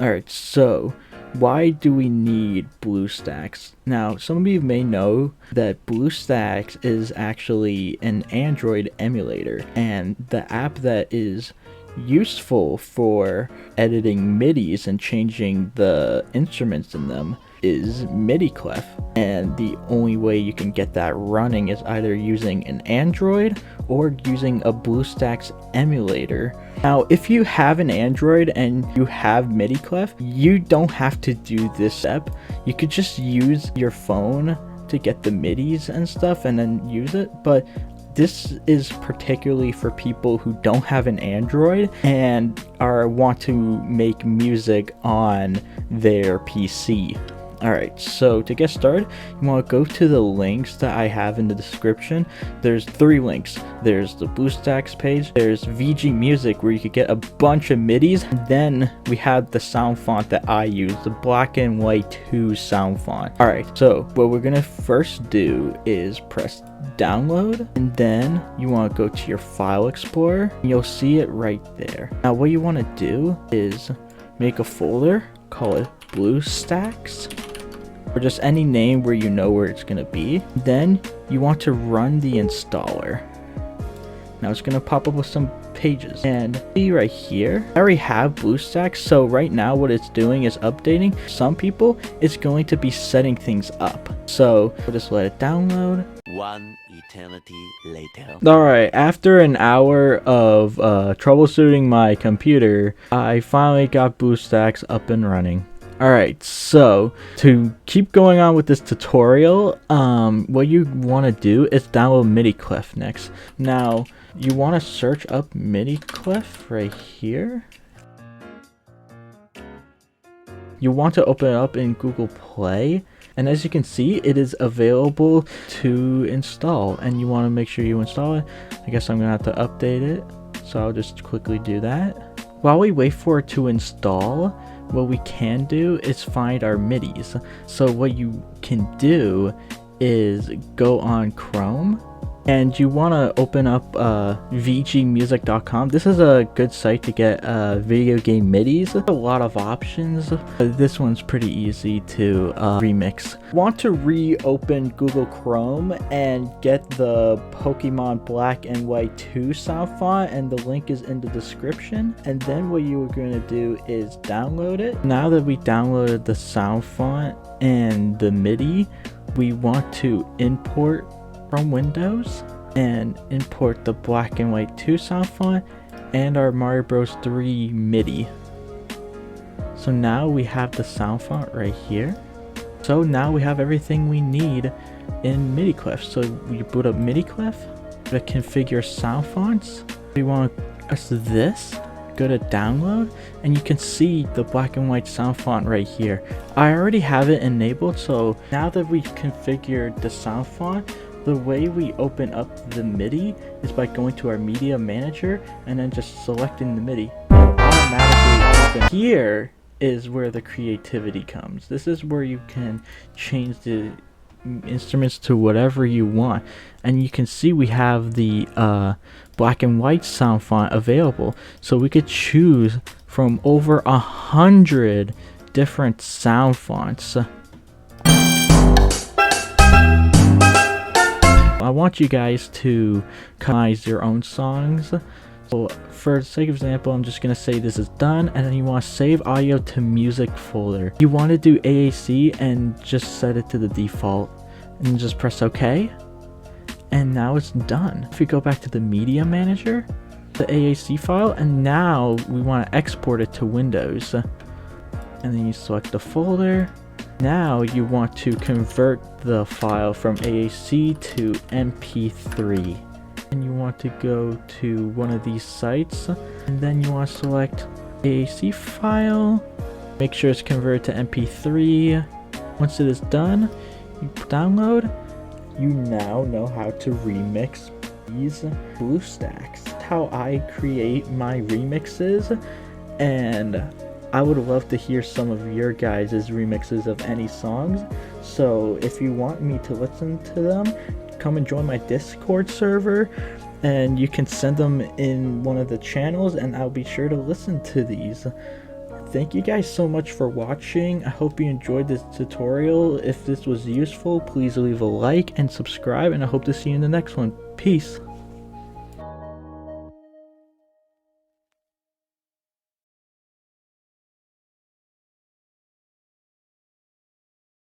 Alright, so why do we need BlueStacks? Now, some of you may know that BlueStacks is actually an Android emulator, and the app that is useful for editing MIDIs and changing the instruments in them is MIDI clef, and the only way you can get that running is either using an Android or using a BlueStacks emulator. Now, if you have an Android and you have MIDI clef, you don't have to do this step. You could just use your phone to get the MIDIs and stuff and then use it, but this is particularly for people who don't have an Android and want to make music on their PC. Alright, so to get started, you want to go to the links that I have in the description. There's 3 links. There's the BlueStacks page, there's VG Music where you could get a bunch of MIDIs, and then we have the sound font that I use, the black and white 2 sound font. Alright, so what we're gonna first do is press download, and then you want to go to your file explorer, and you'll see it right there. Now what you want to do is make a folder, call it BlueStacks, or just any name where you know where it's going to be. Then you want to run the installer. Now it's going to pop up with some pages, and see right here, I already have BlueStacks, so right now what it's doing is updating. Some people, it's going to be setting things up, so we'll just let it download. One eternity later. Alright, after an hour of troubleshooting my computer, I finally got BlueStacks up and running. Alright, so to keep going on with this tutorial, what you want to do is download MIDI clef next. Now, you want to search up MIDI clef right here. You want to open it up in Google Play, and as you can see, it is available to install, and you want to make sure you install it. I guess I'm gonna have to update it, so I'll just quickly do that. While we wait for it to install, what we can do is find our MIDIs. So what you can do is go on Chrome, and you want to open up vgmusic.com. This is a good site to get video game MIDIs. A lot of options. This one's pretty easy to remix. Want to reopen Google Chrome and get the Pokemon Black and White 2 sound font, and the link is in the description. And then what you are going to do is download it. Now that we downloaded the sound font and the MIDI, we want to import from Windows and import the Black and White 2 sound font and our Mario Bros 3 MIDI. So now we have the sound font right here. So now we have everything we need in MIDI clef. So we boot up MIDI clef, to configure sound fonts. We want to press this, go to download, and you can see the black and white sound font right here. I already have it enabled, so now that we've configured the sound font, the way we open up the MIDI is by going to our media manager and then just selecting the MIDI. Automatically open. Here is where the creativity comes. This is where you can change the instruments to whatever you want, and you can see we have the black and white sound font available, so we could choose from over 100 different sound fonts. I want you guys to customize your own songs. So for the sake of example, I'm just going to say this is done, and then you want to save audio to music folder. You want to do AAC and just set it to the default and just press OK. And now it's done. If we go back to the media manager, the AAC file, and now we want to export it to Windows. And then you select the folder. Now you want to convert the file from AAC to MP3, and you want to go to one of these sites, and then you want to select AAC file, make sure it's converted to MP3. Once it is done, you download. You now know how to remix these BlueStacks. That's how I create my remixes, and I would love to hear some of your guys' remixes of any songs. So if you want me to listen to them, come and join my Discord server, and you can send them in one of the channels, and I'll be sure to listen to these. thank you guys so much for watching. I hope you enjoyed this tutorial. If this was useful, please leave a like and subscribe, and I hope to see you in the next one. Peace.